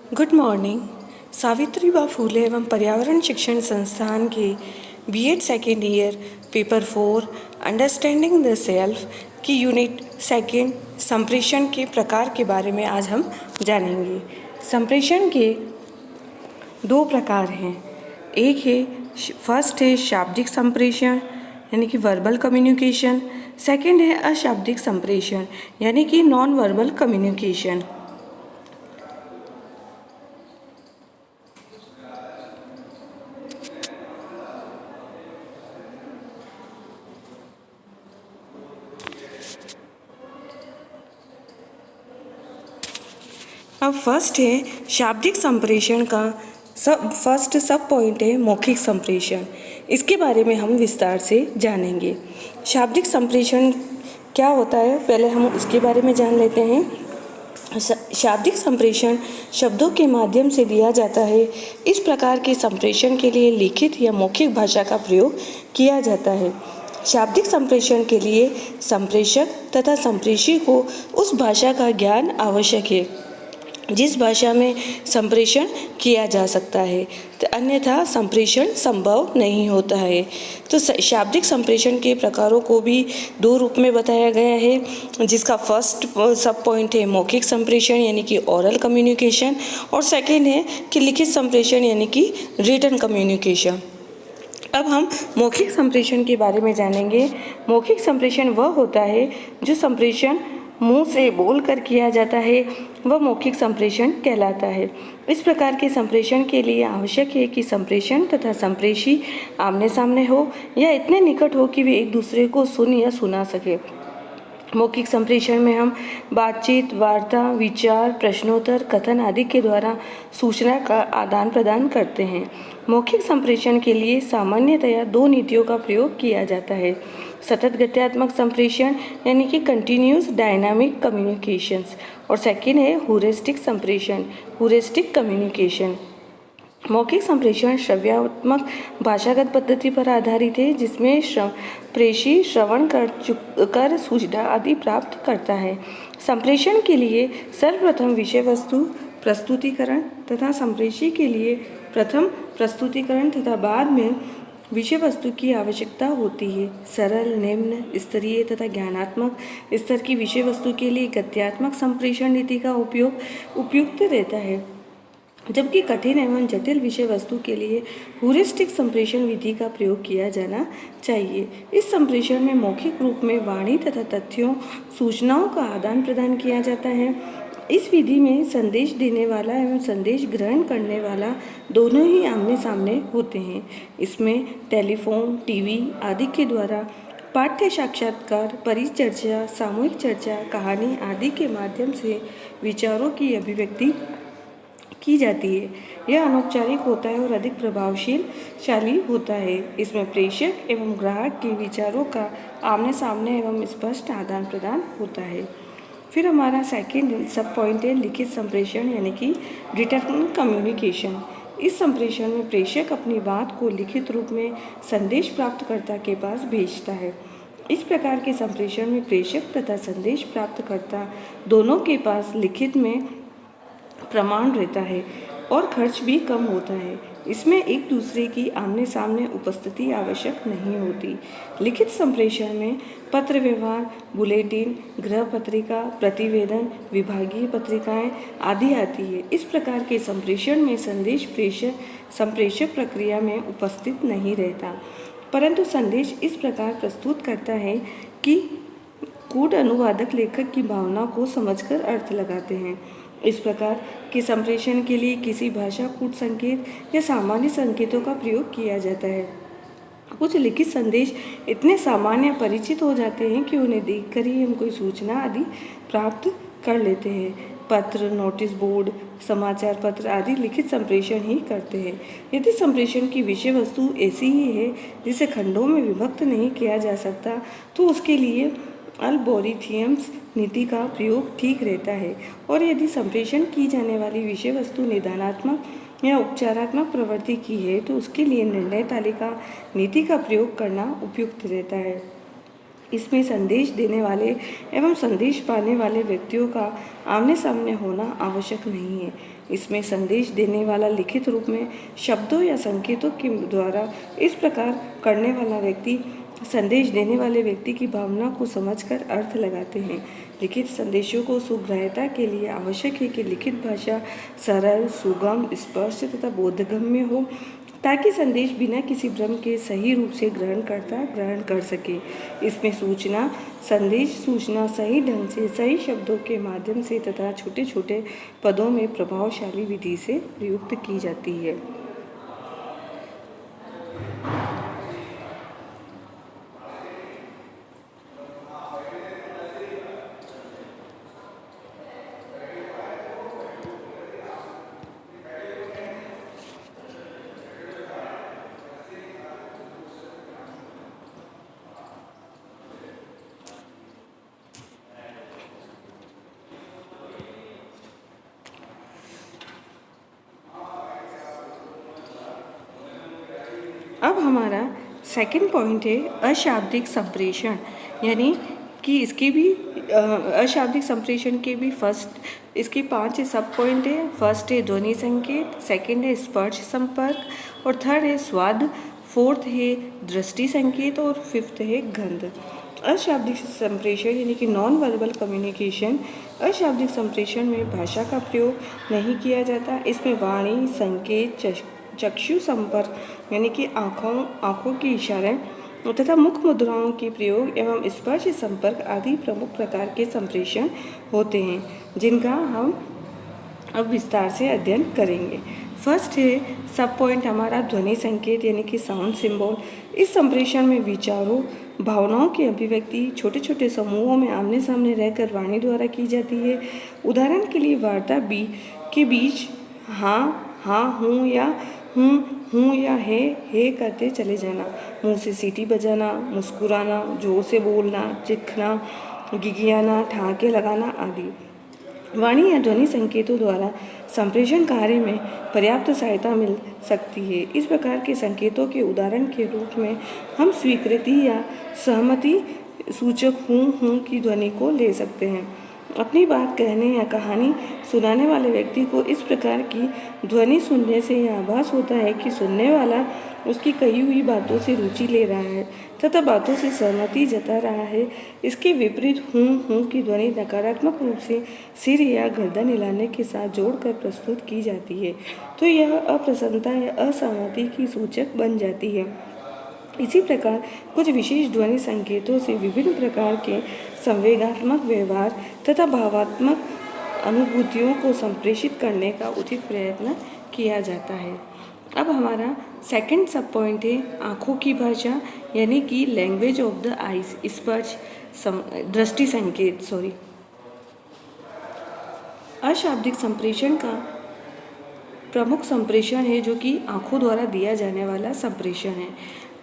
Good morning. Savitribai Phule एवं पर्यावरण शिक्षण संस्थान के BEd second year paper 4 understanding the self की यूनिट सेकेंड संप्रेषण के प्रकार के बारे में आज हम जानेंगे। संप्रेषण के दो प्रकार हैं। एक है फर्स्ट है शाब्दिक संप्रेषण यानी कि वर्बल कम्युनिकेशन। सेकंड है अशाब्दिक संप्रेषण यानी कि नॉन वर्बल कम्युनिकेशन। अब फर्स्ट है शाब्दिक संप्रेषण का फर्स्ट सब पॉइंट है मौखिक संप्रेषण। इसके बारे में हम विस्तार से जानेंगे। शाब्दिक संप्रेषण क्या होता है, पहले हम उसके बारे में जान लेते हैं। शाब्दिक संप्रेषण शब्दों के माध्यम से दिया जाता है। इस प्रकार के संप्रेषण के लिए लिखित या मौखिक भाषा का प्रयोग किया जाता है। शाब्दिक संप्रेषण के लिए संप्रेषक तथा संप्रेषी को उस भाषा का ज्ञान आवश्यक है जिस भाषा में संप्रेषण किया जा सकता है, तो अन्यथा संप्रेषण संभव नहीं होता है। तो शाब्दिक संप्रेषण के प्रकारों को भी दो रूप में बताया गया है, जिसका फर्स्ट सब पॉइंट है मौखिक संप्रेषण यानी कि ओरल कम्युनिकेशन, और सेकेंड है कि लिखित संप्रेषण यानी कि रिटन कम्युनिकेशन। अब हम मौखिक संप्रेषण के बारे में जानेंगे। मौखिक संप्रेषण वह होता है जो संप्रेषण मुंह से बोलकर किया जाता है, वह मौखिक संप्रेषण कहलाता है। इस प्रकार के संप्रेषण के लिए आवश्यक है कि संप्रेषण तथा संप्रेषी आमने सामने हो या इतने निकट हो कि वे एक दूसरे को सुन या सुना सके। मौखिक संप्रेषण में हम बातचीत, वार्ता, विचार, प्रश्नोत्तर, कथन आदि के द्वारा सूचना का आदान प्रदान करते हैं। मौखिक संप्रेषण के लिए सामान्यतया दो नीतियों का प्रयोग किया जाता है। सतत गत्यात्मक संप्रेषण यानी कि कंटिन्यूस डायनामिक कम्युनिकेशंस, और सेकेंड है हुरिस्टिक संप्रेषण, हुरिस्टिक कम्युनिकेशन। मौखिक संप्रेषण श्रव्यात्मक भाषागत पद्धति पर आधारित है, जिसमें प्रेषी श्रवण कर सूचना आदि प्राप्त करता है। संप्रेषण के लिए सर्वप्रथम विषय वस्तु प्रस्तुतिकरण तथा संप्रेषी के लिए प्रथम प्रस्तुतिकरण तथा बाद में विषय वस्तु की आवश्यकता होती है। सरल, निम्न स्तरीय तथा ज्ञानात्मक स्तर की विषय वस्तु के लिए गत्यात्मक संप्रेषण नीति का उपयोग उपयुक्त रहता है, जबकि कठिन एवं जटिल विषय वस्तु के लिए हुरिस्टिक संप्रेषण विधि का प्रयोग किया जाना चाहिए। इस संप्रेषण में मौखिक रूप में वाणी तथा तथ्यों, सूचनाओं का आदान प्रदान किया जाता है। इस विधि में संदेश देने वाला एवं संदेश ग्रहण करने वाला दोनों ही आमने सामने होते हैं। इसमें टेलीफोन, टीवी आदि के द्वारा पाठ्य साक्षात्कार, परिचर्चा, सामूहिक चर्चा, कहानी आदि के माध्यम से विचारों की अभिव्यक्ति की जाती है। यह अनौपचारिक होता है और अधिक प्रभावशाली होता है। इसमें प्रेषक एवं ग्राहक के विचारों का आमने सामने एवं स्पष्ट आदान प्रदान होता है। फिर हमारा सेकेंड सब पॉइंट है लिखित संप्रेषण यानी कि रिटन कम्युनिकेशन। इस संप्रेषण में प्रेषक अपनी बात को लिखित रूप में संदेश प्राप्तकर्ता के पास भेजता है। इस प्रकार के संप्रेषण में प्रेषक तथा संदेश प्राप्तकर्ता दोनों के पास लिखित में प्रमाण रहता है और खर्च भी कम होता है। इसमें एक दूसरे की आमने सामने उपस्थिति आवश्यक नहीं होती। लिखित संप्रेषण में पत्र व्यवहार, बुलेटिन, गृह पत्रिका, प्रतिवेदन, विभागीय पत्रिकाएं आदि आती है। इस प्रकार के संप्रेषण में संदेश संप्रेषक प्रक्रिया में उपस्थित नहीं रहता, परंतु संदेश इस प्रकार प्रस्तुत करता है कि कूट अनुवादक लेखक की भावना को समझकर अर्थ लगाते हैं। इस प्रकार के संप्रेषण के लिए किसी भाषा कूट संकेत या सामान्य संकेतों का प्रयोग किया जाता है। कुछ लिखित संदेश इतने सामान्य परिचित हो जाते हैं कि उन्हें देखकर ही हम कोई सूचना आदि प्राप्त कर लेते हैं। पत्र, नोटिस बोर्ड, समाचार पत्र आदि लिखित संप्रेषण ही करते हैं। यदि संप्रेषण की विषय वस्तु ऐसी ही है जिसे खंडों में विभक्त नहीं किया जा सकता, तो उसके लिए अल्गोरिथम्स नीति का प्रयोग ठीक रहता है। और यदि संप्रेषण की जाने वाली विषय वस्तु निदानात्मक या उपचारात्मक प्रवृत्ति की है, तो उसके लिए निर्णय तालिका नीति का प्रयोग करना उपयुक्त रहता है। इसमें संदेश देने वाले एवं संदेश पाने वाले व्यक्तियों का आमने सामने होना आवश्यक नहीं है। इसमें संदेश देने वाला लिखित रूप में शब्दों या संकेतों के द्वारा इस प्रकार करने वाला व्यक्ति संदेश देने वाले व्यक्ति की भावना को समझकर अर्थ लगाते हैं। लिखित संदेशों को सुग्राह्यता के लिए आवश्यक है कि लिखित भाषा सरल, सुगम, स्पष्ट तथा बोधगम्य हो, ताकि संदेश बिना किसी भ्रम के सही रूप से ग्रहण कर सके। इसमें सूचना सही ढंग से, सही शब्दों के माध्यम से तथा छोटे छोटे पदों में प्रभावशाली विधि से प्रयुक्त की जाती है। अब हमारा सेकंड पॉइंट है अशाब्दिक संप्रेषण, यानी कि इसके भी अशाब्दिक संप्रेषण के भी इसके 5 सब पॉइंट है। फर्स्ट है ध्वनि संकेत, सेकंड है स्पर्श संपर्क और थर्ड है स्वाद, फोर्थ है दृष्टि संकेत और फिफ्थ है गंध। अशाब्दिक संप्रेषण यानी कि नॉन वर्बल कम्युनिकेशन। अशाब्दिक संप्रेषण में भाषा का प्रयोग नहीं किया जाता। इसमें वाणी, संकेत, चक्षु संपर्क यानी कि आँखों के इशारे तथा मुख मुद्राओं के प्रयोग एवं स्पर्श संपर्क आदि प्रमुख प्रकार के संप्रेषण होते हैं, जिनका हम अब विस्तार से अध्ययन करेंगे। फर्स्ट है सब पॉइंट हमारा ध्वनि संकेत यानी कि साउंड सिंबल। इस संप्रेषण में विचारों, भावनाओं की अभिव्यक्ति छोटे छोटे समूहों में आमने सामने रहकर वाणी द्वारा की जाती है। उदाहरण के लिए वार्ता के बीच हाँ, हूँ या हूँ या है करते चले जाना, मुंह से सीटी बजाना, मुस्कुराना, जोर से बोलना, चिखना, गिगियाना, ठहाके लगाना आदि। वाणी या ध्वनि संकेतों द्वारा संप्रेषण कार्य में पर्याप्त सहायता मिल सकती है। इस प्रकार के संकेतों के उदाहरण के रूप में हम स्वीकृति या सहमति सूचक हूँ की ध्वनि को ले सकते हैं। अपनी बात कहने या कहानी सुनाने वाले व्यक्ति को इस प्रकार की ध्वनि सुनने से यह आभास होता है कि सुनने वाला उसकी कही हुई बातों से रुचि ले रहा है तथा बातों से सहमति जता रहा है। इसके विपरीत हूँ की ध्वनि नकारात्मक रूप से सिर या गर्दन हिलाने के साथ जोड़कर प्रस्तुत की जाती है, तो यह अप्रसन्नता या असहमति की सूचक बन जाती है। इसी प्रकार कुछ विशेष ध्वनि संकेतों से विभिन्न प्रकार के संवेगात्मक व्यवहार तथा भावात्मक अनुभूतियों को संप्रेषित करने का उचित प्रयत्न किया जाता है। अब हमारा सेकंड सब पॉइंट है आँखों की भाषा यानी कि लैंग्वेज ऑफ द आइज, स्पर्श दृष्टि संकेत अशाब्दिक संप्रेषण का प्रमुख संप्रेषण है जो कि आँखों द्वारा दिया जाने वाला संप्रेषण है।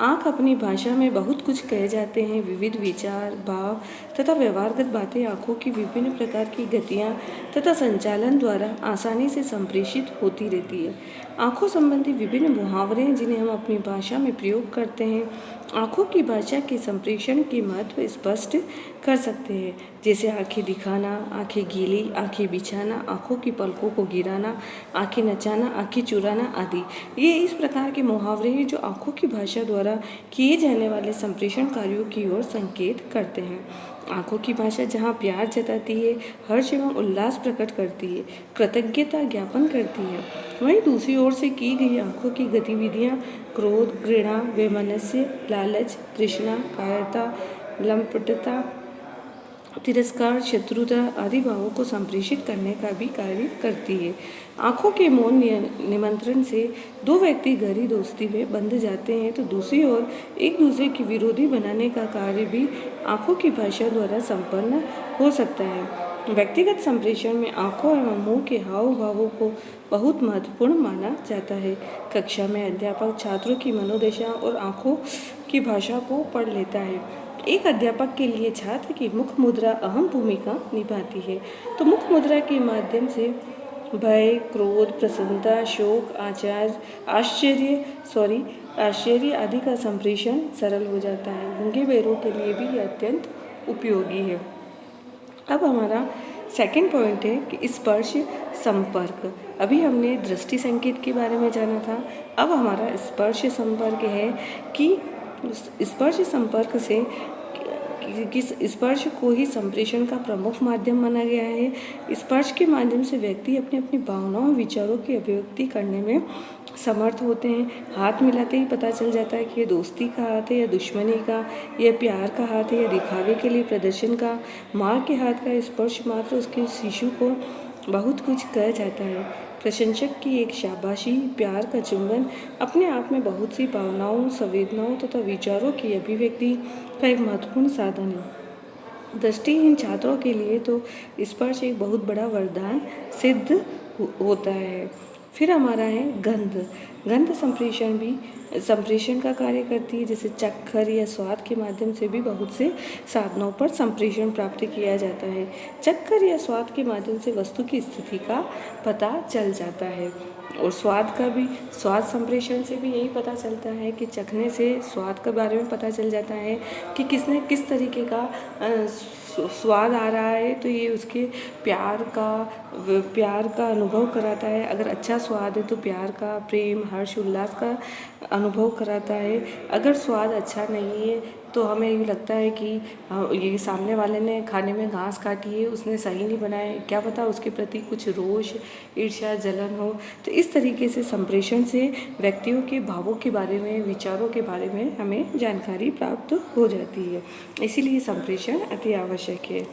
आँख अपनी भाषा में बहुत कुछ कहे जाते हैं। विविध विचार, भाव तथा व्यवहारगत बातें आँखों की विभिन्न प्रकार की गतियाँ तथा संचालन द्वारा आसानी से संप्रेषित होती रहती है। आँखों संबंधी विभिन्न मुहावरे हैं जिन्हें हम अपनी भाषा में प्रयोग करते हैं। आँखों की भाषा के संप्रेषण के महत्व स्पष्ट कर सकते हैं, जैसे आँखें दिखाना, आँखें गीली, आँखें बिछाना, आँखों की पलकों को गिराना, आँखें नचाना, आँखें चुराना आदि। ये इस प्रकार के मुहावरे हैं जो आँखों की भाषा द्वारा किए जाने वाले संप्रेषण कार्यों की ओर संकेत करते हैं। आँखों की भाषा जहाँ प्यार जताती है, हर्ष एवं उल्लास प्रकट करती है, कृतज्ञता ज्ञापन करती है, वहीं दूसरी ओर से की गई आँखों की गतिविधियाँ क्रोध, घृणा, वैमनस्य, लालच, तृष्णा, कायरता, लंपटता, तिरस्कार, शत्रुता आदि भावों को संप्रेषित करने का भी कार्य करती है। आँखों के मौन निमंत्रण से दो व्यक्ति गहरी दोस्ती में बंध जाते हैं, तो दूसरी ओर एक दूसरे की विरोधी बनाने का कार्य भी आँखों की भाषा द्वारा संपन्न हो सकता है। व्यक्तिगत संप्रेषण में आँखों एवं मुंह के हाव भावों को बहुत महत्वपूर्ण माना जाता है। कक्षा में अध्यापक छात्रों की मनोदशा और आँखों की भाषा को पढ़ लेता है। एक अध्यापक के लिए छात्र की मुख मुद्रा अहम भूमिका निभाती है। तो मुख मुद्रा के माध्यम से भय, क्रोध, प्रसन्नता, शोक, आश्चर्य आदि का संप्रेषण सरल हो जाता है। गूंगे बहरों के लिए भी यह अत्यंत उपयोगी है। अब हमारा सेकंड पॉइंट है कि स्पर्श संपर्क। अभी हमने दृष्टि संकेत के बारे में जाना था, अब हमारा स्पर्श संपर्क है कि स्पर्श संपर्क से किस स्पर्श को ही संप्रेषण का प्रमुख माध्यम माना गया है। स्पर्श के माध्यम से व्यक्ति अपनी अपनी भावनाओं और विचारों की अभिव्यक्ति करने में समर्थ होते हैं। हाथ मिलाते ही पता चल जाता है कि ये दोस्ती का हाथ है या दुश्मनी का, यह प्यार का हाथ है या दिखावे के लिए प्रदर्शन का। माँ के हाथ का स्पर्श मात्र उसके शिशु को बहुत कुछ कह जाता है। प्रशंसक की एक शाबाशी, प्यार का चुंबन अपने आप में बहुत सी भावनाओं, संवेदनाओं तथा विचारों की अभिव्यक्ति का एक महत्वपूर्ण साधन है। दृष्टिहीन छात्रों के लिए तो स्पर्श एक बहुत बड़ा वरदान सिद्ध होता है। फिर हमारा है गंध। गंध संप्रेषण का कार्य करती है, जैसे चक्कर या स्वाद के माध्यम से भी बहुत से साधनों पर संप्रेषण प्राप्त किया जाता है। चक्कर या स्वाद के माध्यम से वस्तु की स्थिति का पता चल जाता है और स्वाद संप्रेषण से भी यही पता चलता है कि चखने से स्वाद के बारे में पता चल जाता है कि किसने किस तरीके का स्वाद आ रहा है, तो ये उसके प्यार का अनुभव कराता है। अगर अच्छा स्वाद है तो प्यार का, प्रेम, हर्ष, उल्लास का अनुभव कराता है। अगर स्वाद अच्छा नहीं है तो हमें यूँ लगता है कि ये सामने वाले ने खाने में घास काटी है, उसने सही नहीं बनाया, क्या पता उसके प्रति कुछ रोष, ईर्ष्या, जलन हो। तो इस तरीके से संप्रेषण से व्यक्तियों के भावों के बारे में, विचारों के बारे में हमें जानकारी प्राप्त हो जाती है। इसीलिए संप्रेषण अति आवश्यक है।